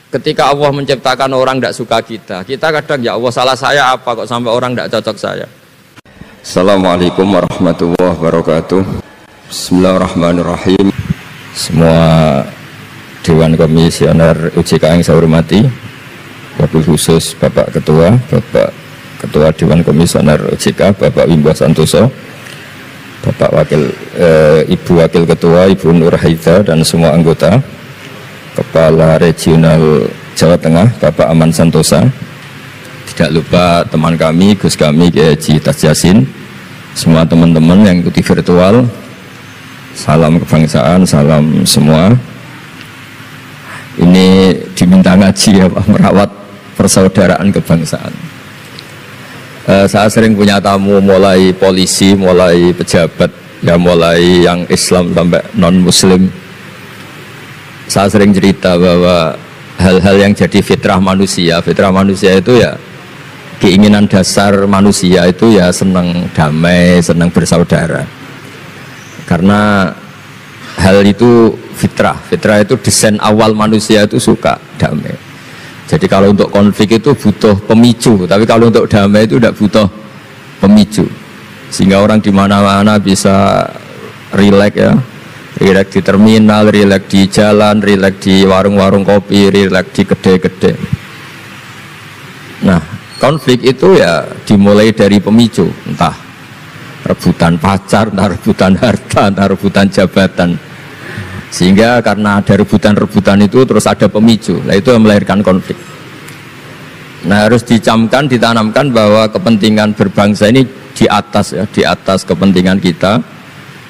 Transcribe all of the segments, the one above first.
ketika Allah menciptakan orang tidak suka kita kadang ya Allah salah saya apa kok sampai orang tidak cocok saya. Assalamualaikum warahmatullahi wabarakatuh. Bismillahirrahmanirrahim. Semua Dewan Komisioner OJK yang saya hormati, wabil khusus Bapak Ketua Dewan Komisioner OJK Bapak Wimbo Santoso, Bapak Ibu Wakil Ketua Ibu Nur Haida dan semua anggota, Kepala Regional Jawa Tengah Bapak Aman Santosa, tidak lupa teman kami Gus kami Kiai Haji Tas Yasin, semua teman-teman yang ikuti virtual, salam kebangsaan, salam semua. Ini diminta ngaji ya Pak, merawat persaudaraan kebangsaan. Saya sering punya tamu mulai polisi, mulai pejabat, ya mulai yang Islam sampai non-Muslim. Saya sering cerita bahwa hal-hal yang jadi fitrah manusia itu ya keinginan dasar manusia itu ya senang damai, senang bersaudara. Karena hal itu fitrah itu desain awal manusia itu suka damai. Jadi kalau untuk konflik itu butuh pemicu, tapi kalau untuk damai itu tidak butuh pemicu. Sehingga orang di mana-mana bisa rileks ya. Rileks di terminal, rileks di jalan, rileks di warung-warung kopi, rileks di kedai-kedai. Nah, konflik itu ya dimulai dari pemicu, entah rebutan pacar, entah rebutan harta, entah rebutan jabatan. Sehingga karena ada rebutan-rebutan itu terus ada pemicu. Nah itu yang melahirkan konflik. Nah harus dicamkan, ditanamkan bahwa kepentingan berbangsa ini di atas ya, di atas kepentingan kita,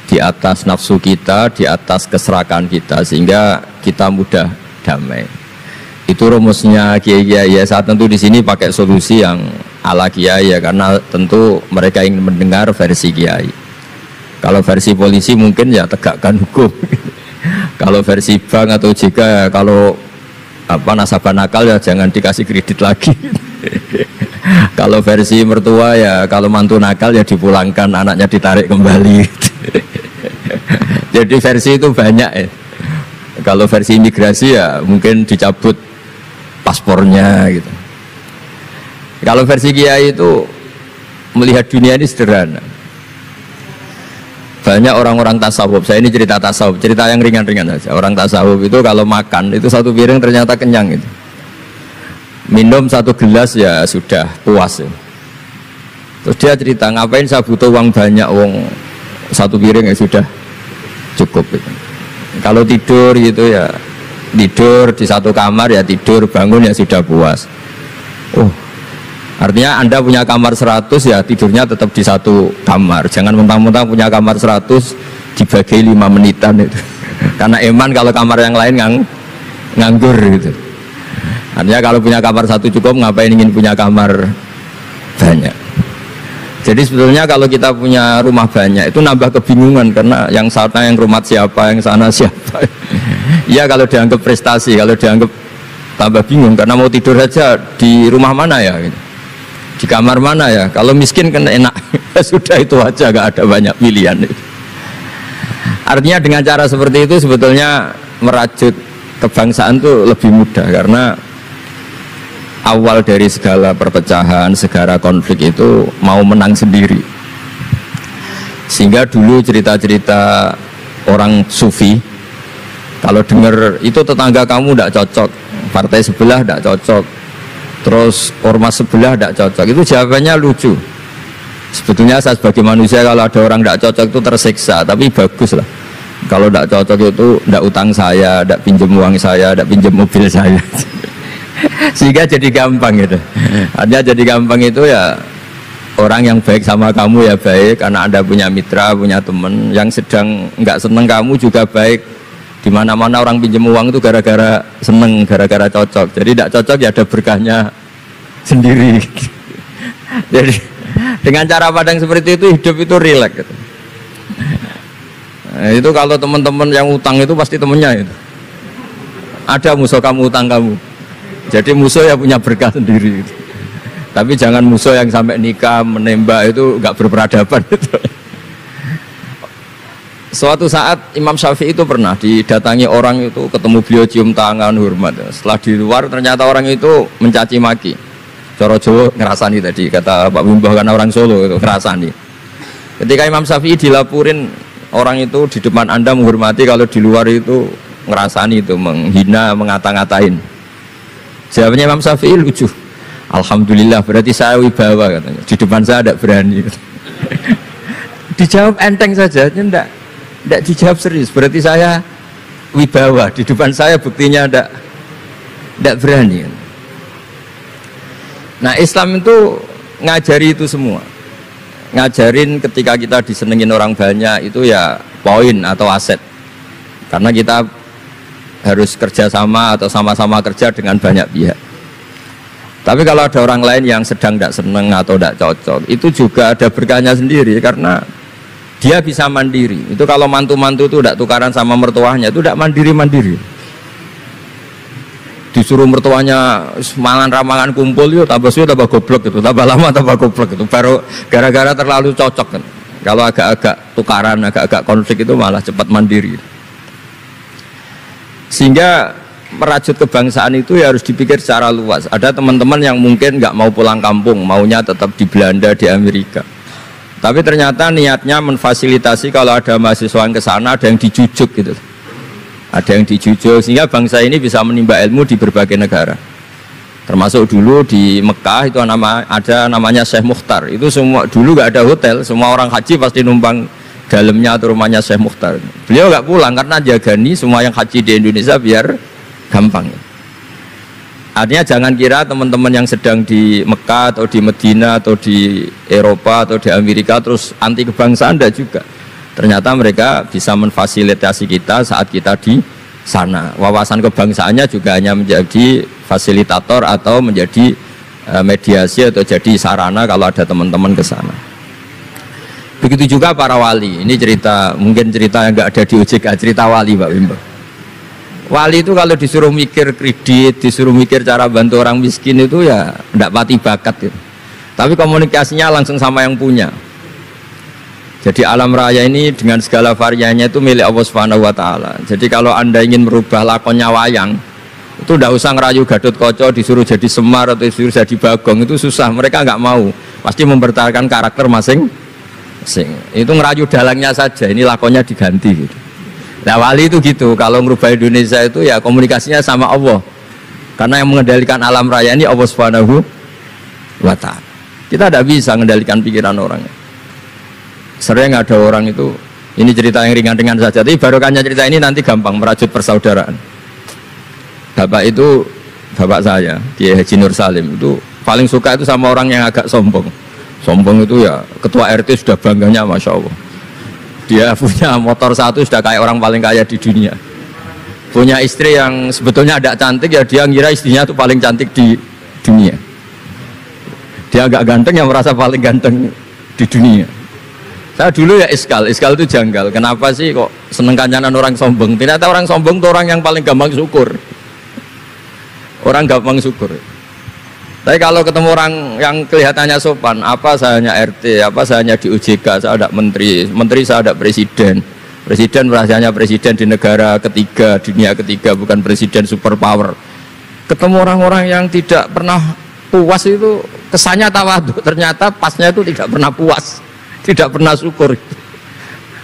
di atas nafsu kita, di atas keserakan kita, sehingga kita mudah damai. Itu rumusnya kiai-kiai. Ya, saat tentu di sini pakai solusi yang ala kiai ya, karena tentu mereka ingin mendengar versi kiai. Kalau versi polisi mungkin ya tegakkan hukum. Kalau versi bank atau OJK, kalau nasabah nakal ya jangan dikasih kredit lagi. Kalau versi mertua ya kalau mantu nakal ya dipulangkan, anaknya ditarik kembali. Jadi versi itu banyak ya. Kalau versi imigrasi ya mungkin dicabut paspornya gitu. Kalau versi kiai itu melihat dunia ini sederhana. Banyak orang-orang tasawuf, saya ini cerita tasawuf, cerita yang ringan-ringan saja. Orang tasawuf itu kalau makan itu satu piring ternyata kenyang itu. Minum satu gelas ya sudah puas ya. Terus dia cerita, ngapain saya butuh uang banyak, satu piring ya sudah cukup gitu. Kalau tidur gitu ya tidur di satu kamar ya tidur, bangun ya sudah puas. Artinya Anda punya kamar 100 ya tidurnya tetap di satu kamar. Jangan mentang-mentang punya kamar 100 dibagi 5 menitan itu. Karena eman kalau kamar yang lain nganggur gitu. Artinya kalau punya kamar 1 cukup, ngapain ingin punya kamar banyak. Jadi sebetulnya kalau kita punya rumah banyak itu nambah kebingungan, karena yang sana yang rumah siapa, yang sana siapa. Ya kalau dianggap prestasi, kalau dianggap tambah bingung karena mau tidur saja di rumah mana ya gitu. Di kamar mana ya? Kalau miskin kan enak. Sudah itu aja, gak ada banyak pilihan. Artinya dengan cara seperti itu sebetulnya merajut kebangsaan itu lebih mudah, karena awal dari segala perpecahan, segala konflik itu mau menang sendiri. Sehingga dulu cerita-cerita orang sufi, kalau dengar itu tetangga kamu tidak cocok, partai sebelah tidak cocok, terus ormas sebelah tidak cocok, itu jawabannya lucu. Sebetulnya saya sebagai manusia kalau ada orang tidak cocok itu tersiksa, tapi bagus lah. Kalau tidak cocok itu tidak utang saya, tidak pinjam uang saya, tidak pinjam mobil saya. Sehingga jadi gampang gitu. Artinya jadi gampang itu ya orang yang baik sama kamu ya baik, karena Anda punya mitra, punya teman. Yang sedang nggak seneng kamu juga baik. Di mana-mana orang pinjam uang itu gara-gara seneng, gara-gara cocok. Jadi tidak cocok ya ada berkahnya sendiri. Jadi dengan cara pandang seperti itu hidup itu rileks gitu. Nah, itu kalau teman-teman yang utang itu pasti temennya itu. Ada musuh kamu utang kamu. Jadi musuh ya punya berkah sendiri gitu. Tapi jangan musuh yang sampai nikah menembak, itu nggak berperadaban itu. Suatu saat Imam Syafi'i itu pernah didatangi orang itu, ketemu beliau cium tangan hormat. Setelah di luar ternyata orang itu mencaci maki. Coro Jawa ngerasani tadi kata Pak Bumbah karena orang Solo itu ngerasani. Ketika Imam Syafi'i dilaporin orang itu di depan Anda menghormati, kalau di luar itu ngerasani itu menghina, ngata-ngatain. Jawabnya Imam Syafi'i lucu. Alhamdulillah berarti saya wibawa katanya. Di depan saya tidak berani. Dijawab enteng saja, tidak dijawab serius. Berarti saya wibawa, di depan saya buktinya tidak berani. Nah Islam itu ngajari itu semua. Ngajarin ketika kita disenengin orang banyak itu ya poin atau aset. Karena kita harus kerjasama atau sama-sama kerja dengan banyak pihak. Tapi kalau ada orang lain yang sedang tidak seneng atau tidak cocok, itu juga ada berkahnya sendiri karena dia bisa mandiri. Itu kalau mantu-mantu itu tidak tukaran sama mertuanya, itu tidak mandiri-mandiri. Disuruh mertuanya mangan ramangan kumpul, yuk tambah suwe tambah goblok itu, tambah lama tambah goblok itu. Baru gara-gara terlalu cocok kan. Kalau agak-agak tukaran, agak-agak konflik itu malah cepat mandiri. Sehingga merajut kebangsaan itu ya harus dipikir secara luas. Ada teman-teman yang mungkin nggak mau pulang kampung, maunya tetap di Belanda, di Amerika. Tapi ternyata niatnya memfasilitasi kalau ada mahasiswa yang ke sana, ada yang dijujuk gitu. Ada yang dijujuk sehingga bangsa ini bisa menimba ilmu di berbagai negara. Termasuk dulu di Mekah itu ada namanya Syekh Mukhtar. Itu semua dulu nggak ada hotel, semua orang haji pasti numpang dalamnya atau rumahnya Syekh Mukhtar. Beliau nggak pulang karena jagani semua yang haji di Indonesia biar gampang. Artinya jangan kira teman-teman yang sedang di Mekah atau di Medina atau di Eropa atau di Amerika terus anti kebangsaan, tidak juga. Ternyata mereka bisa memfasilitasi kita saat kita di sana. Wawasan kebangsaannya juga hanya menjadi fasilitator atau menjadi mediasi atau jadi sarana kalau ada teman-teman ke sana. Begitu juga para wali. Ini cerita, mungkin cerita yang nggak ada di OJK, cerita wali Pak Wimbo. Wali itu kalau disuruh mikir kredit, disuruh mikir cara bantu orang miskin itu ya tidak pati bakat gitu. Tapi komunikasinya langsung sama yang punya. Jadi alam raya ini dengan segala variannya itu milik Allah Subhanahu wa taala. Jadi kalau Anda ingin merubah lakonnya wayang, itu tidak usah ngerayu Gatot Kaca disuruh jadi Semar atau disuruh jadi Bagong, itu susah, mereka nggak mau. Pasti mempertahankan karakter masing-masing. Itu ngerayu dalangnya saja, ini lakonnya diganti gitu. Nah wali itu gitu, kalau merubah Indonesia itu ya komunikasinya sama Allah. Karena yang mengendalikan alam raya ini Allah Subhanahu wa ta'ala. Kita tidak bisa mengendalikan pikiran orangnya. Sering ada orang itu, ini cerita yang ringan-ringan saja, tapi barokahnya cerita ini nanti gampang merajut persaudaraan. Bapak itu, bapak saya, Kiai Haji Nur Salim, itu paling suka itu sama orang yang agak sombong. Sombong itu ya, ketua RT sudah bangganya Masya Allah. Dia punya motor satu sudah kayak orang paling kaya di dunia. Punya istri yang sebetulnya tidak cantik, ya dia ngira istrinya itu paling cantik di dunia. Dia agak ganteng yang merasa paling ganteng di dunia. Saya dulu ya iskal itu janggal. Kenapa sih kok seneng kancanan orang sombong? Ternyata orang sombong itu orang yang paling gampang syukur. Orang gampang syukur. Tapi kalau ketemu orang yang kelihatannya sopan, apa saya hanya RT, apa saya hanya di OJK, saya ada menteri saya ada presiden. Presiden merasanya presiden di negara ketiga, dunia ketiga, bukan presiden superpower. Ketemu orang-orang yang tidak pernah puas itu kesannya tawadhu, ternyata pasnya itu tidak pernah puas, tidak pernah syukur.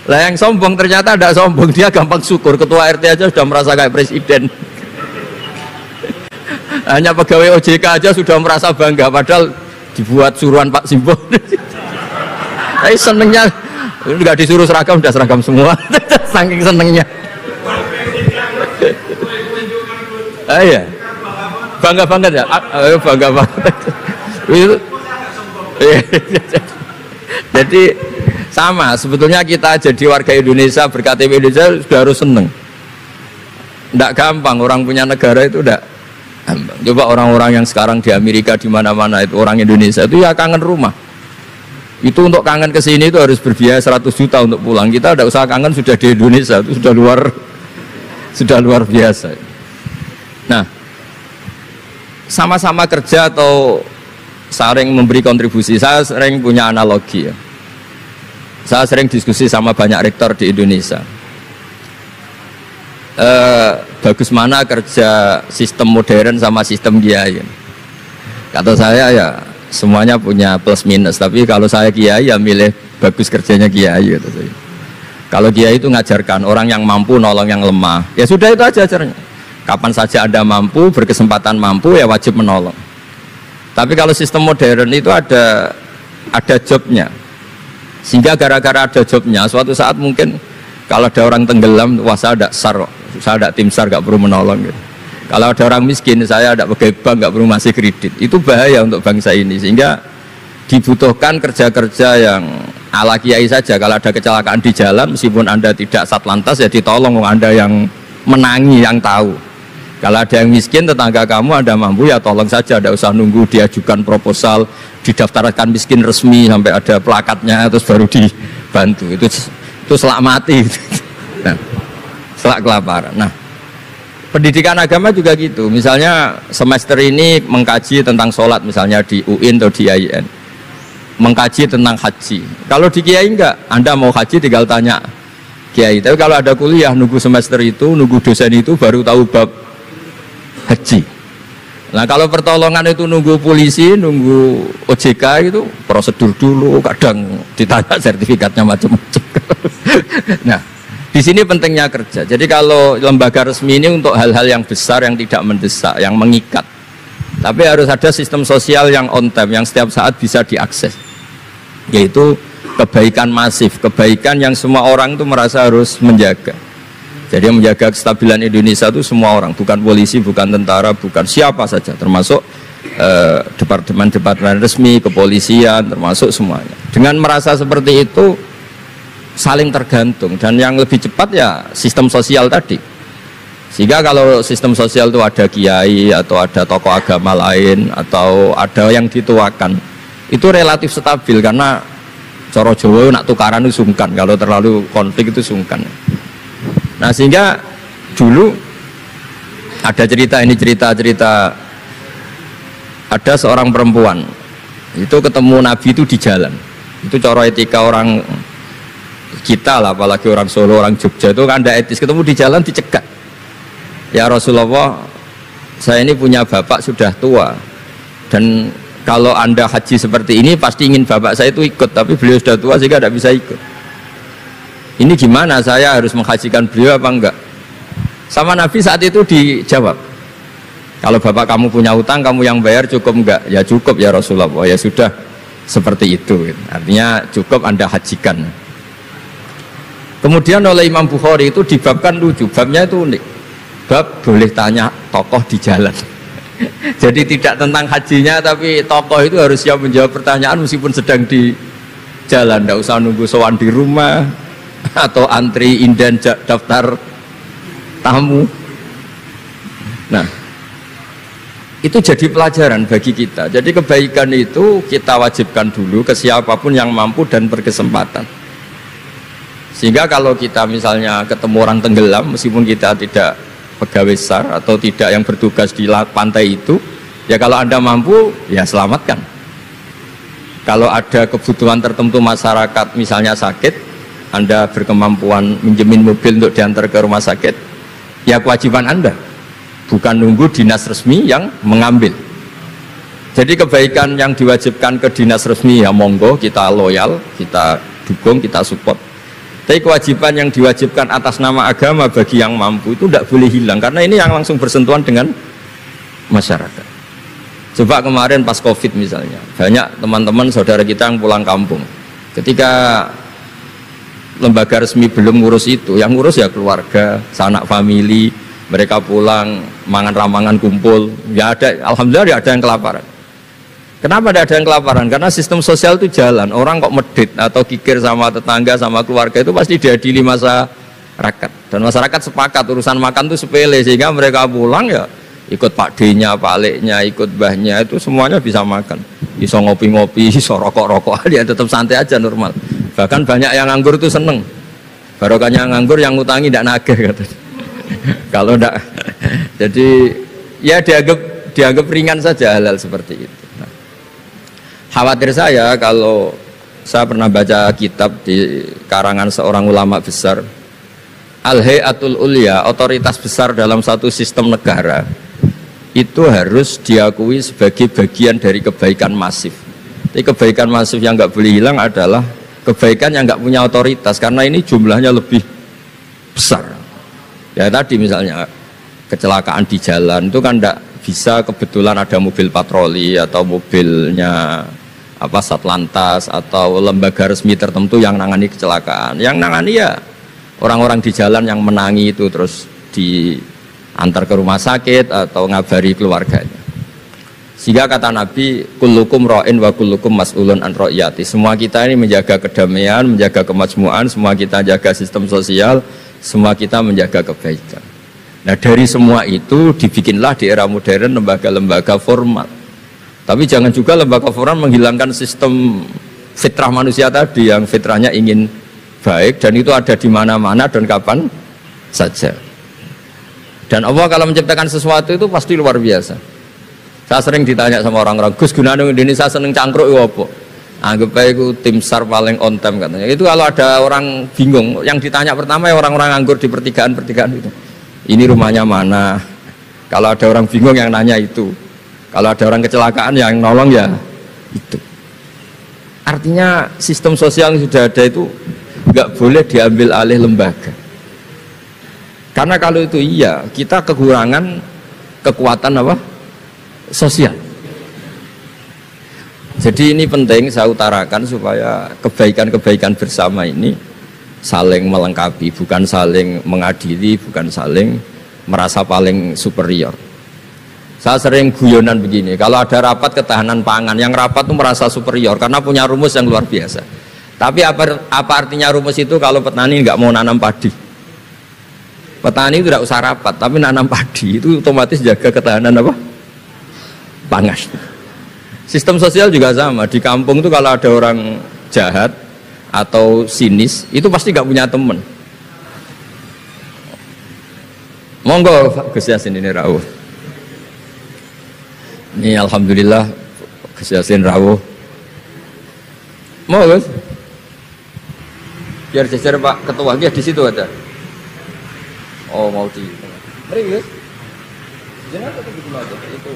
Lah yang sombong ternyata tidak sombong, dia gampang syukur. Ketua RT aja sudah merasa kayak presiden. Hanya pegawai OJK aja sudah merasa bangga, padahal dibuat suruhan Pak Simbo. Tapi senengnya nggak disuruh seragam, udah seragam semua. Saking senengnya. Iya, bangga banget ya, bangga banget. Jadi sama, sebetulnya kita jadi warga Indonesia berKTP Indonesia sudah harus seneng. Tidak gampang orang punya negara itu tidak. Coba orang-orang yang sekarang di Amerika di mana-mana itu orang Indonesia itu ya kangen rumah. Itu untuk kangen ke sini itu harus berbiaya 100 juta untuk pulang. Kita tidak usah kangen, sudah di Indonesia itu sudah luar biasa. Nah, sama-sama kerja atau saling memberi kontribusi. Saya sering punya analogi ya. Saya sering diskusi sama banyak rektor di Indonesia. Bagus mana kerja sistem modern sama sistem kiai? Kata saya ya semuanya punya plus minus. Tapi kalau saya kiai ya milih bagus kerjanya kiai. Kata saya. Kalau kiai itu ngajarkan orang yang mampu nolong yang lemah. Ya sudah itu aja ajarnya. Kapan saja Anda mampu, berkesempatan mampu ya wajib menolong. Tapi kalau sistem modern itu ada jobnya. Sehingga gara-gara ada jobnya, suatu saat mungkin kalau ada orang tenggelam, wah saya ada SAR, saya ada tim SAR gak perlu menolong gitu. Kalau ada orang miskin, saya ada pegawai bank gak perlu ngasih kredit. Itu bahaya untuk bangsa ini. Sehingga dibutuhkan kerja-kerja yang ala kiai saja. Kalau ada kecelakaan di jalan, meskipun Anda tidak satlantas ya ditolong Anda yang menangi, yang tahu. Kalau ada yang miskin, tetangga kamu Anda mampu ya tolong saja, tidak usah nunggu diajukan proposal, didaftarkan miskin resmi sampai ada plakatnya terus baru dibantu. Itu selak mati. Nah, selak kelaparan. Nah, pendidikan agama juga gitu. Misalnya semester ini mengkaji tentang sholat misalnya di UIN atau di IAIN. Mengkaji tentang haji. Kalau di kiai enggak, Anda mau haji tinggal tanya kiai. Tapi kalau ada kuliah nunggu semester itu, nunggu dosen itu baru tahu bab haji. Nah kalau pertolongan itu nunggu polisi, nunggu OJK itu prosedur dulu, kadang ditanya sertifikatnya macam-macam. Nah di sini pentingnya kerja. Jadi kalau lembaga resmi ini untuk hal-hal yang besar, yang tidak mendesak, yang mengikat. Tapi harus ada sistem sosial yang on time, yang setiap saat bisa diakses. Yaitu kebaikan masif, kebaikan yang semua orang itu merasa harus menjaga. Jadi yang menjaga kestabilan Indonesia itu semua orang, bukan polisi, bukan tentara, bukan siapa saja, termasuk departemen-departemen resmi, kepolisian, termasuk semuanya. Dengan merasa seperti itu saling tergantung, dan yang lebih cepat ya sistem sosial tadi. Sehingga kalau sistem sosial itu ada kiai atau ada tokoh agama lain atau ada yang dituakan, itu relatif stabil karena coro Jawa nak tukaran itu sungkan, kalau terlalu konflik itu sungkan. Nah sehingga dulu ada cerita ada seorang perempuan itu ketemu Nabi itu di jalan. Itu coro etika orang kita lah, apalagi orang Solo, orang Jogja itu kan ada etis, ketemu di jalan dicegat. Ya Rasulullah, saya ini punya bapak sudah tua, dan kalau Anda haji seperti ini pasti ingin bapak saya itu ikut, tapi beliau sudah tua sehingga tidak bisa ikut. Ini gimana, saya harus menghajikan beliau apa enggak? Sama Nabi saat itu dijawab, kalau bapak kamu punya utang, kamu yang bayar, cukup enggak? Ya cukup ya Rasulullah. Ya sudah, seperti itu. Artinya cukup Anda hajikan. Kemudian oleh Imam Bukhari itu dibabkan lucu, babnya itu unik. Bab boleh tanya tokoh di jalan. Jadi tidak tentang hajinya, tapi tokoh itu harus siap menjawab pertanyaan meskipun sedang di jalan. Tidak usah nunggu sowan di rumah atau antri inden daftar tamu. Nah itu jadi pelajaran bagi kita. Jadi kebaikan itu kita wajibkan dulu ke siapapun yang mampu dan berkesempatan. Sehingga kalau kita misalnya ketemu orang tenggelam, meskipun kita tidak pegawai SAR atau tidak yang bertugas di pantai itu, ya kalau Anda mampu ya selamatkan. Kalau ada kebutuhan tertentu masyarakat misalnya sakit, Anda berkemampuan minjemin mobil untuk diantar ke rumah sakit, ya kewajiban Anda, bukan nunggu dinas resmi yang mengambil. Jadi kebaikan yang diwajibkan ke dinas resmi ya monggo, kita loyal, kita dukung, kita support. Tapi kewajiban yang diwajibkan atas nama agama bagi yang mampu itu tidak boleh hilang, karena ini yang langsung bersentuhan dengan masyarakat. Coba kemarin pas COVID misalnya, banyak teman-teman saudara kita yang pulang kampung. Ketika lembaga resmi belum ngurus itu, yang ngurus ya keluarga, sanak famili, mereka pulang, mangan ramangan kumpul, ya ada, alhamdulillah ya ada yang kelaparan. Kenapa tidak ada yang kelaparan? Karena sistem sosial itu jalan, orang kok medit atau kikir sama tetangga, sama keluarga itu pasti diadili masyarakat. Dan masyarakat sepakat urusan makan itu sepele, sehingga mereka pulang ya ikut Pak D-nya, Pak Aleknya, ikut Mbahnya, itu semuanya bisa makan. Bisa ngopi-ngopi, bisa rokok-rokok, dia tetap santai aja normal. Bahkan banyak yang nganggur itu seneng, barokahnya nganggur yang ngutangi tidak nagih katanya. Kalau tidak, jadi ya dianggap ringan saja hal-hal seperti itu. Nah, khawatir saya kalau saya pernah baca kitab di karangan seorang ulama besar, Al-Hayatul Ulya, otoritas besar dalam satu sistem negara, itu harus diakui sebagai bagian dari kebaikan masif. Tapi kebaikan masif yang nggak boleh hilang adalah kebaikan yang nggak punya otoritas, karena ini jumlahnya lebih besar. Ya tadi misalnya kecelakaan di jalan itu kan tidak bisa kebetulan ada mobil patroli atau mobilnya Satlantas atau lembaga resmi tertentu yang nangani kecelakaan. Yang nangani ya orang-orang di jalan yang menangi itu terus diantar ke rumah sakit atau ngabari keluarganya. Sehingga kata Nabi, kullukum ra'in wa kullukum mas'ulun an ra'iyati. Semua kita ini menjaga kedamaian, menjaga kemajmuan, semua kita jaga sistem sosial, semua kita menjaga kebaikan. Nah dari semua itu dibikinlah di era modern lembaga-lembaga formal. Tapi jangan juga lembaga formal menghilangkan sistem fitrah manusia tadi yang fitrahnya ingin baik, dan itu ada di mana-mana dan kapan saja. Dan Allah kalau menciptakan sesuatu itu pasti luar biasa. Saya sering ditanya sama orang-orang, Gus gunane Indonesia seneng cangkruk ya apa? Anggap aja itu tim SAR paling on time katanya. Itu kalau ada orang bingung, yang ditanya pertama ya orang-orang nganggur di pertigaan-pertigaan itu. Ini rumahnya mana? Kalau ada orang bingung yang nanya itu. Kalau ada orang kecelakaan yang nolong ya itu. Artinya sistem sosial yang sudah ada itu nggak boleh diambil alih lembaga. Karena kalau itu iya, kita kekurangan kekuatan sosial. Jadi ini penting saya utarakan supaya kebaikan-kebaikan bersama ini saling melengkapi, bukan saling mengadili, bukan saling merasa paling superior. Saya sering guyonan begini, kalau ada rapat ketahanan pangan, yang rapat itu merasa superior karena punya rumus yang luar biasa. Tapi apa artinya rumus itu kalau petani nggak mau nanam padi? Petani itu tidak usah rapat, tapi nanam padi itu otomatis jaga ketahanan pangan. Sistem sosial juga sama. Di kampung itu kalau ada orang jahat atau sinis, itu pasti gak punya teman. Monggo Gus Yasin ini rawuh. Ini alhamdulillah Gus Yasin rawuh. Mau Gus? Biar jajar Pak Ketua, dia di situ ada. Oh mau di. Mari Gus. Jangan tetap di mana itu.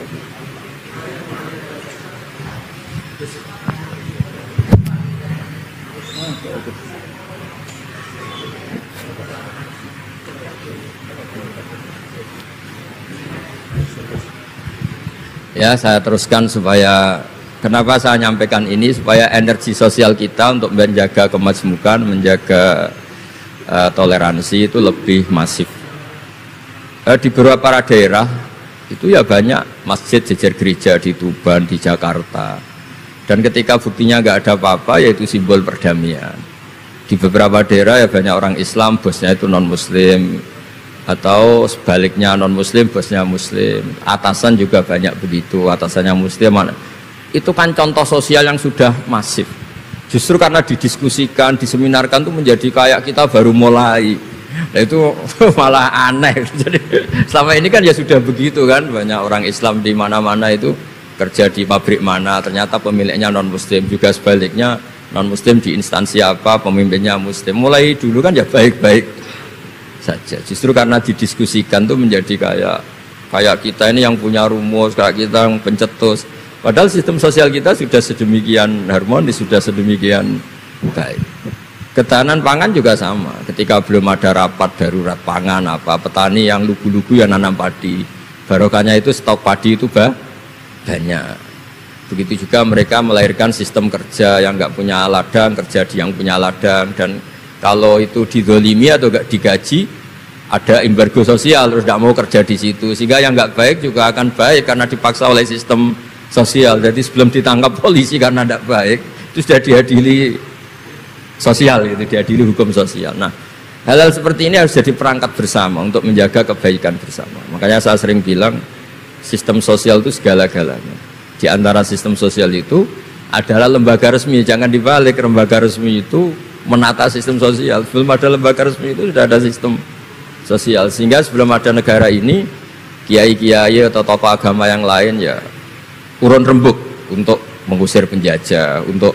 Ya saya teruskan supaya kenapa saya nyampaikan ini, supaya energi sosial kita untuk menjaga kemajmukan, menjaga toleransi itu lebih masif. Di beberapa daerah itu ya banyak masjid jejer gereja di Tuban, di Jakarta, dan ketika buktinya nggak ada apa-apa yaitu simbol perdamaian. Di beberapa daerah ya banyak orang Islam, bosnya itu non muslim, atau sebaliknya non muslim bosnya muslim, atasan juga banyak begitu, atasannya muslim. Itu kan contoh sosial yang sudah masif. Justru karena didiskusikan, diseminarkan itu menjadi kayak kita baru mulai. Nah itu malah aneh. Jadi selama ini kan ya sudah begitu kan, banyak orang Islam di mana-mana itu kerja di pabrik mana ternyata pemiliknya non muslim, juga sebaliknya non muslim di instansi apa pemimpinnya muslim. Mulai dulu kan ya baik-baik saja. Justru karena didiskusikan tuh menjadi kayak kita ini yang punya rumus, kayak kita yang pencetus. Padahal sistem sosial kita sudah sedemikian harmonis, sudah sedemikian baik. Ketahanan pangan juga sama. Ketika belum ada rapat darurat pangan petani yang lugu-lugu yang nanam padi, barokahnya itu stok padi itu banyak. Begitu juga mereka melahirkan sistem kerja yang nggak punya ladang, kerja di yang punya ladang, dan kalau itu didolimi atau nggak digaji, ada embargo sosial, terus nggak mau kerja di situ, sehingga yang nggak baik juga akan baik karena dipaksa oleh sistem sosial. Jadi sebelum ditangkap polisi karena tidak baik, itu sudah diadili sosial, gitu, diadili hukum sosial. Nah, hal-hal seperti ini harus jadi perangkat bersama untuk menjaga kebaikan bersama. Makanya saya sering bilang sistem sosial itu segala-galanya. Di antara sistem sosial itu adalah lembaga resmi. Jangan dibalik, lembaga resmi itu menata sistem sosial. Sebelum ada lembaga resmi itu sudah ada sistem sosial. Sehingga sebelum ada negara ini, kiai-kiai atau tokoh agama yang lain ya urun rembuk untuk mengusir penjajah, untuk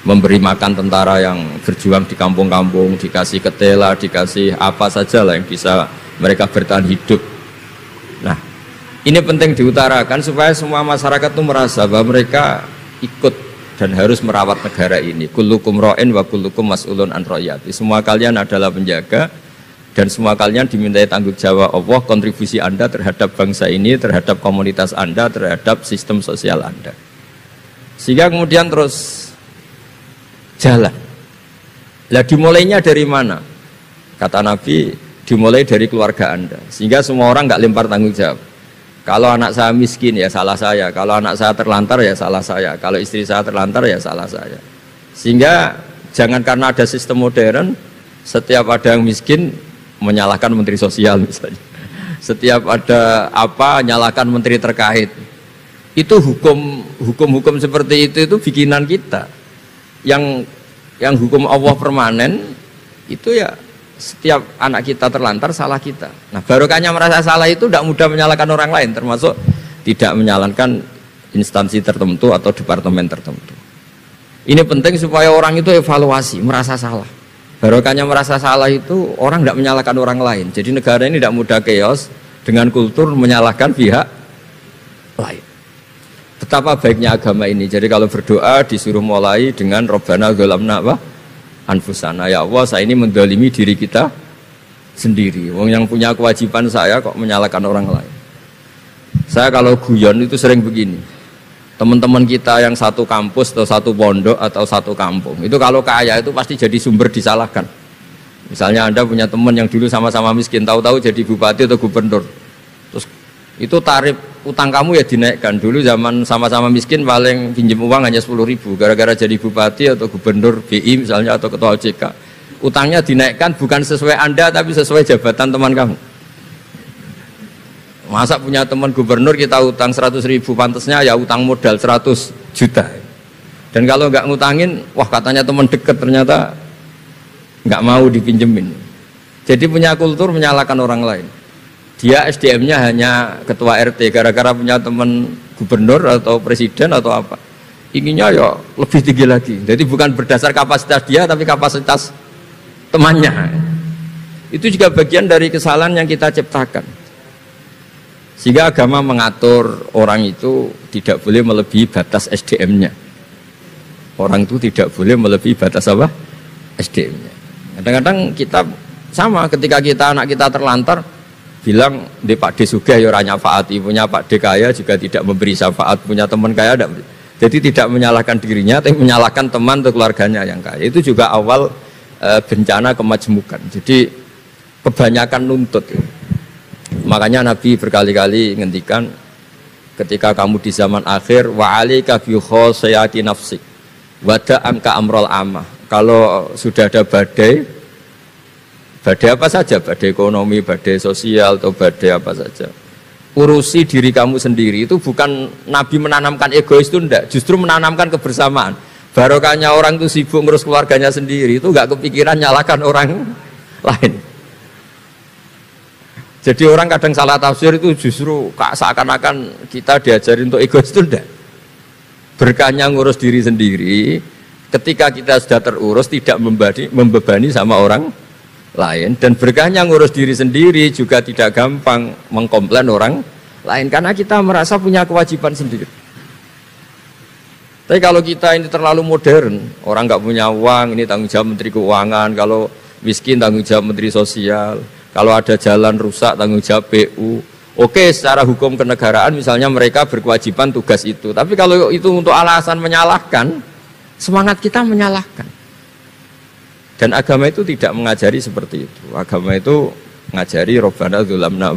memberi makan tentara yang berjuang di kampung-kampung, dikasih ketela, dikasih apa saja lah yang bisa mereka bertahan hidup. Nah, ini penting diutarakan supaya semua masyarakat itu merasa bahwa mereka ikut dan harus merawat negara ini. Kullukum ra'in wa kullukum mas'ulun an ra'iyati. Semua kalian adalah penjaga dan semua kalian dimintai tanggung jawab Allah, kontribusi Anda terhadap bangsa ini, terhadap komunitas Anda, terhadap sistem sosial Anda. Sehingga kemudian terus jalan. Lah dimulainya dari mana? Kata Nabi, dimulai dari keluarga Anda. Sehingga semua orang nggak lempar tanggung jawab. Kalau anak saya miskin ya salah saya. Kalau anak saya terlantar ya salah saya. Kalau istri saya terlantar ya salah saya. Sehingga jangan karena ada sistem modern, setiap ada yang miskin menyalahkan menteri sosial misalnya. Setiap ada apa nyalahkan menteri terkait. Itu hukum seperti itu bikinan kita. Yang hukum Allah permanen itu ya setiap anak kita terlantar salah kita. Nah barokahnya merasa salah itu tidak mudah menyalahkan orang lain, termasuk tidak menyalahkan instansi tertentu atau departemen tertentu. Ini penting supaya orang itu evaluasi, merasa salah. Barokahnya merasa salah itu orang tidak menyalahkan orang lain. Jadi negara ini tidak mudah chaos dengan kultur menyalahkan pihak lain. Betapa baiknya agama ini. Jadi kalau berdoa disuruh mulai dengan Rabbana dzalamna anfusana, ya Allah saya ini mendolimi diri kita sendiri. Wong yang punya kewajiban saya kok menyalahkan orang lain. Saya kalau guyon itu sering begini. Teman-teman kita yang satu kampus atau satu pondok atau satu kampung itu kalau kaya itu pasti jadi sumber disalahkan. Misalnya Anda punya teman yang dulu sama-sama miskin, tahu-tahu jadi bupati atau gubernur. Terus itu tarif utang kamu ya dinaikkan. Dulu zaman sama-sama miskin paling pinjam uang hanya 10.000, gara-gara jadi bupati atau gubernur BI misalnya atau ketua OJK utangnya dinaikkan bukan sesuai Anda tapi sesuai jabatan teman kamu. Masa punya teman gubernur kita utang 100.000, pantasnya ya utang modal 100 juta. Dan kalau nggak ngutangin, wah katanya teman dekat ternyata nggak mau dipinjemin. Jadi punya kultur menyalahkan orang lain. Dia SDM-nya hanya ketua RT gara-gara punya teman gubernur atau presiden atau apa. Inginnya ya lebih tinggi lagi. Jadi bukan berdasar kapasitas dia tapi kapasitas temannya. Itu juga bagian dari kesalahan yang kita ciptakan. Sehingga agama mengatur orang itu tidak boleh melebihi batas SDM-nya. Orang itu tidak boleh melebihi batas apa? SDM-nya. Kadang-kadang kita sama ketika kita anak kita terlantar bilang di Pak D Sugih ya ora nyafaati, punya Pak D kaya juga tidak memberi syafaat, punya teman kaya tidak. Jadi tidak menyalahkan dirinya tapi menyalahkan teman atau keluarganya yang kaya. Itu juga awal bencana kemajmukan. Jadi kebanyakan nuntut. Makanya Nabi berkali-kali ngendikan ketika kamu di zaman akhir wa alika bi khosayati nafsik wada anka amrul amah. Kalau sudah ada badai apa saja, badai ekonomi, badai sosial, atau badai apa saja, urusi diri kamu sendiri. Itu bukan Nabi menanamkan egois itu enggak, justru menanamkan kebersamaan. Barokahnya orang itu sibuk ngurus keluarganya sendiri, itu enggak kepikiran nyalakan orang lain. Jadi orang kadang salah tafsir itu justru seakan-akan kita diajarin untuk egois itu enggak. Berkahnya ngurus diri sendiri, ketika kita sudah terurus tidak membebani sama orang lain, dan berkahnya ngurus diri sendiri juga tidak gampang mengkomplain orang lain karena kita merasa punya kewajiban sendiri. Tapi kalau kita ini terlalu modern, orang nggak punya uang ini tanggung jawab Menteri Keuangan, kalau miskin tanggung jawab Menteri Sosial, kalau ada jalan rusak tanggung jawab PU. Oke, secara hukum kenegaraan misalnya mereka berkewajiban tugas itu, tapi kalau itu untuk alasan menyalahkan, semangat kita menyalahkan. Dan agama itu tidak mengajari seperti itu. Agama itu mengajari Rabbana dzalamna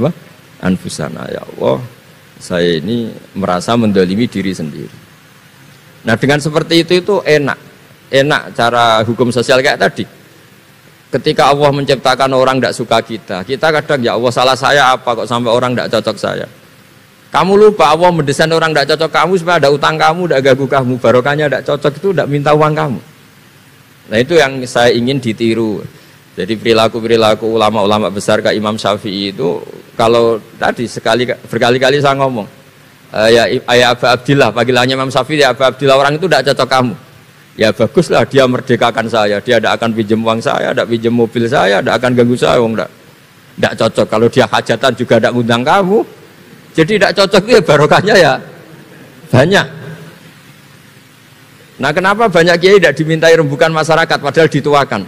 anfusana, ya Allah saya ini merasa mendolimi diri sendiri. Nah dengan seperti itu enak cara hukum sosial kayak tadi. Ketika Allah menciptakan orang tidak suka kita kadang ya Allah salah saya apa kok sampai orang tidak cocok saya. Kamu lupa Allah mendesain orang tidak cocok kamu supaya ada utang kamu, tidak ganggu kamu. Barokahnya tidak cocok itu tidak minta uang kamu. Nah itu yang saya ingin ditiru. Jadi perilaku-perilaku ulama-ulama besar kayak Imam Syafi'i itu kalau tadi berkali-kali saya ngomong ya Aba Abdillah, panggilannya Imam Syafi'i ya Aba Abdillah, orang itu tidak cocok kamu. Ya baguslah dia merdekakan saya, dia tidak akan pinjam uang saya, tidak pinjam mobil saya, tidak akan ganggu saya, tidak cocok. Kalau dia hajatan juga tidak ngundang kamu, jadi tidak cocok itu ya barokahnya ya banyak. Nah kenapa banyak kiai tidak dimintai rembukan masyarakat padahal dituakan?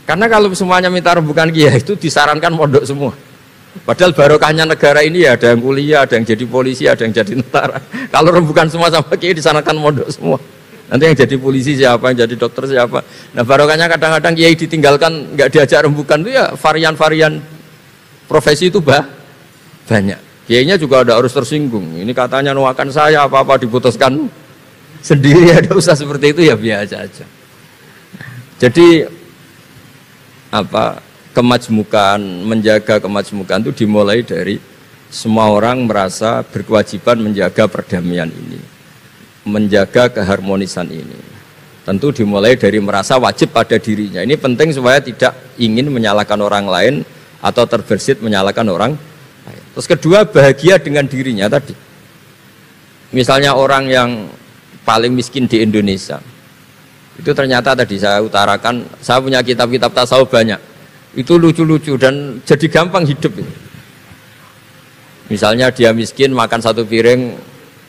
Karena kalau semuanya minta rembukan kiai itu disarankan mondok semua. Padahal barokahnya negara ini ya ada yang kuliah, ada yang jadi polisi, ada yang jadi tentara. Kalau rembukan semua sama kiai disarankan mondok semua. Nanti yang jadi polisi siapa, yang jadi dokter siapa. Nah barokahnya kadang-kadang kiai ditinggalkan, nggak diajak rembukan itu ya varian-varian profesi itu banyak. Kiainya juga ada harus tersinggung. Ini katanya nuakan saya, apa-apa diputuskan sendiri, ada usah seperti itu ya biasa aja. Jadi kemajmukan, menjaga kemajmukan itu dimulai dari semua orang merasa berkewajiban menjaga perdamaian ini, menjaga keharmonisan ini. Tentu dimulai dari merasa wajib pada dirinya. Ini penting supaya tidak ingin menyalahkan orang lain atau terbersit menyalahkan orang lain. Terus kedua, bahagia dengan dirinya tadi. Misalnya orang yang paling miskin di Indonesia, itu ternyata tadi saya utarakan, saya punya kitab-kitab tasawuf banyak. Itu lucu-lucu dan jadi gampang hidup itu. Misalnya dia miskin makan satu piring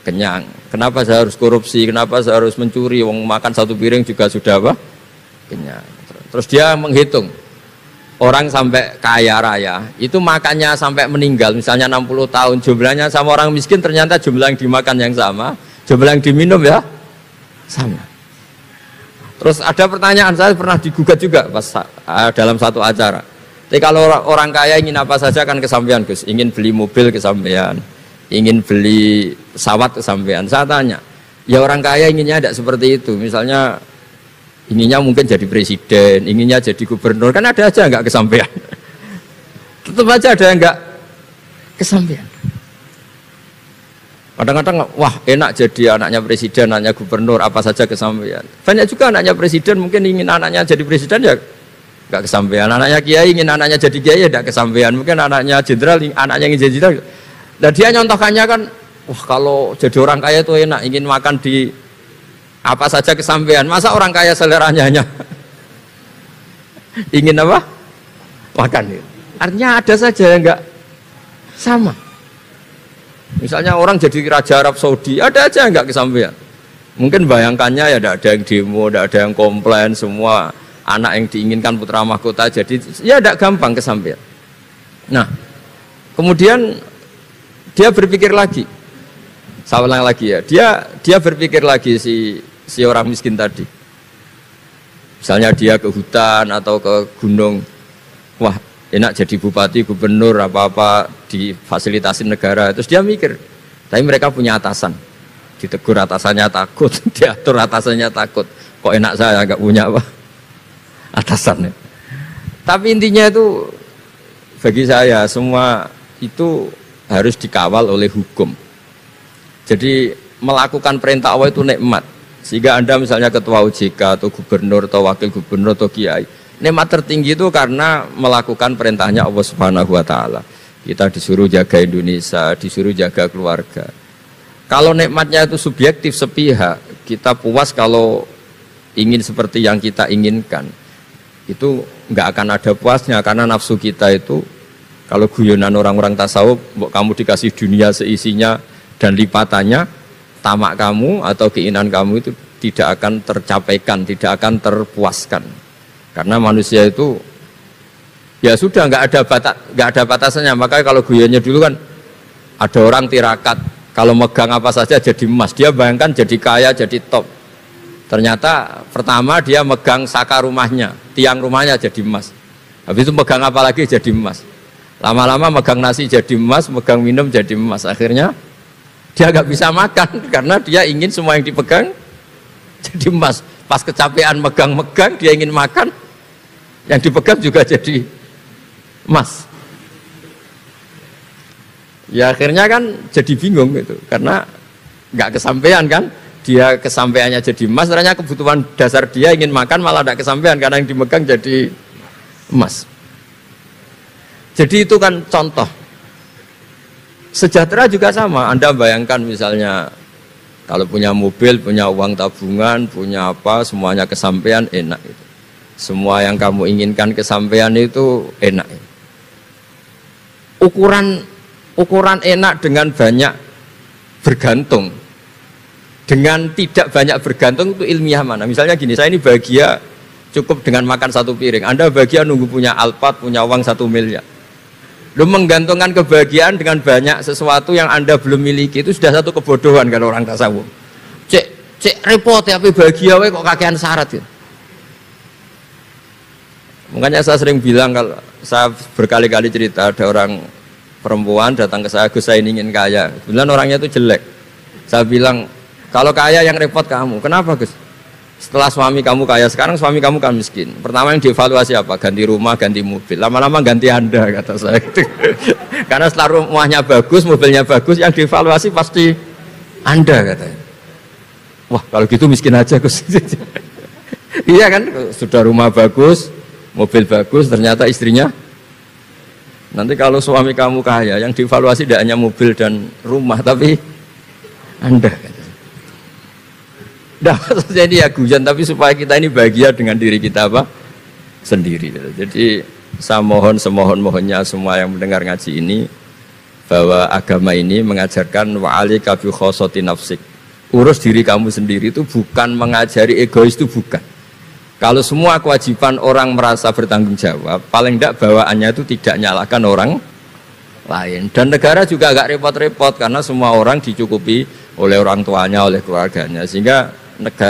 kenyang. Kenapa saya harus korupsi? Kenapa saya harus mencuri? Wong makan satu piring juga sudah kenyang. Terus dia menghitung orang sampai kaya raya itu makannya sampai meninggal, misalnya 60 tahun, jumlahnya sama orang miskin ternyata jumlah yang dimakan yang sama, jumlah yang diminum ya sama. Terus ada pertanyaan, saya pernah digugat juga pas dalam satu acara. Jadi kalau orang kaya ingin apa saja kan kesampaian Gus, ingin beli mobil kesampaian, ingin beli pesawat kesampaian. Saya tanya, ya orang kaya inginnya tidak seperti itu, misalnya inginnya mungkin jadi presiden, inginnya jadi gubernur, kan ada aja nggak kesampaian. Tetap aja ada yang nggak kesampaian. Kadang-kadang wah enak jadi anaknya presiden, anaknya gubernur, apa saja kesampaian. Banyak juga anaknya presiden mungkin ingin anaknya jadi presiden ya nggak kesampaian. Anaknya kiai ingin anaknya jadi kiai ya nggak kesampaian. Mungkin anaknya jenderal, anaknya ingin jadi jenderal. Dan dia nyontohkannya kan, wah kalau jadi orang kaya itu enak, ingin makan di apa saja kesampaian. Masa orang kaya seleranya hanya ingin apa? Makan. Artinya ada saja yang enggak sama. Misalnya orang jadi raja Arab Saudi, ada aja yang enggak kesampaian. Mungkin bayangkannya ya tidak ada yang demo, tidak ada yang komplain, semua anak yang diinginkan putra mahkota jadi ya tidak gampang kesampaian. Nah, kemudian dia berpikir lagi. Saya ulang lagi ya, dia berpikir lagi si orang miskin tadi. Misalnya dia ke hutan atau ke gunung, wah enak jadi bupati, gubernur, apa-apa difasilitasi negara. Terus dia mikir, tapi mereka punya atasan, ditegur atasannya takut, diatur atasannya takut. Kok enak saya nggak punya apa atasannya. Tapi intinya itu bagi saya semua itu harus dikawal oleh hukum. Jadi melakukan perintah Allah itu nikmat. Sehingga Anda misalnya ketua OJK atau gubernur atau wakil gubernur atau kiai, nikmat tertinggi itu karena melakukan perintahnya Allah Subhanahu wa taala. Kita disuruh jaga Indonesia, disuruh jaga keluarga. Kalau nikmatnya itu subjektif sepihak, kita puas kalau ingin seperti yang kita inginkan. Itu enggak akan ada puasnya karena nafsu kita itu kalau guyonan orang-orang tasawuf, kamu dikasih dunia seisinya dan lipatannya, tamak kamu atau keinginan kamu itu tidak akan tercapaikan, tidak akan terpuaskan. Karena manusia itu ya sudah nggak ada batasannya. Makanya kalau guyonnya dulu kan ada orang tirakat, kalau megang apa saja jadi emas. Dia bayangkan jadi kaya, jadi top. Ternyata pertama dia megang saka rumahnya, tiang rumahnya jadi emas. Habis itu megang apa lagi jadi emas. Lama-lama megang nasi jadi emas, megang minum jadi emas. Akhirnya dia nggak bisa makan karena dia ingin semua yang dipegang jadi emas. Pas kecapean megang-megang, dia ingin makan, yang dipegang juga jadi emas. Ya akhirnya kan jadi bingung gitu, karena nggak kesampaian kan. Dia kesampaiannya jadi emas, ternyata kebutuhan dasar dia ingin makan malah tidak kesampaian karena yang dimegang jadi emas. Jadi itu kan contoh. Sejahtera juga sama. Anda bayangkan misalnya Kalau punya mobil, punya uang tabungan, punya apa, semuanya kesampaian enak itu. Semua yang kamu inginkan kesampaian itu enak. Ukuran enak dengan banyak bergantung, dengan tidak banyak bergantung itu ilmiah mana? Misalnya gini, saya ini bahagia cukup dengan makan satu piring. Anda bahagia nunggu punya Alphard, punya uang 1 miliar. Lu menggantungkan kebahagiaan dengan banyak sesuatu yang Anda belum miliki itu sudah satu kebodohan kalau orang tasawuf. Cek repot ya, tapi bahagia we kok kakean syarat ya. Makanya saya sering bilang, kalau saya berkali-kali cerita ada orang perempuan datang ke saya, Gus saya ingin kaya. Kebetulan orangnya itu jelek. Saya bilang, kalau kaya yang repot kamu. Kenapa Gus? Setelah suami kamu kaya, sekarang suami kamu kan miskin. Pertama yang dievaluasi apa? Ganti rumah, ganti mobil. Lama-lama ganti Anda, kata saya. Karena setelah rumahnya bagus, mobilnya bagus, yang dievaluasi pasti Anda, katanya. Wah, kalau gitu miskin aja Gus. Iya kan, sudah rumah bagus, mobil bagus, ternyata istrinya. Nanti kalau suami kamu kaya, yang dievaluasi tidak hanya mobil dan rumah, tapi Anda, katanya. Nah, maksudnya ini ya guyon, tapi supaya kita ini bahagia dengan diri kita apa? Sendiri. Jadi saya mohon semohon-mohonnya semua yang mendengar ngaji ini, bahwa agama ini mengajarkan wa'alika bi khossati nafsik. Urus diri kamu sendiri itu bukan mengajari egois, itu bukan. Kalau semua kewajiban orang merasa bertanggung jawab, paling tidak bawaannya itu tidak nyalahkan orang lain. Dan negara juga agak repot-repot karena semua orang dicukupi oleh orang tuanya, oleh keluarganya, sehingga negara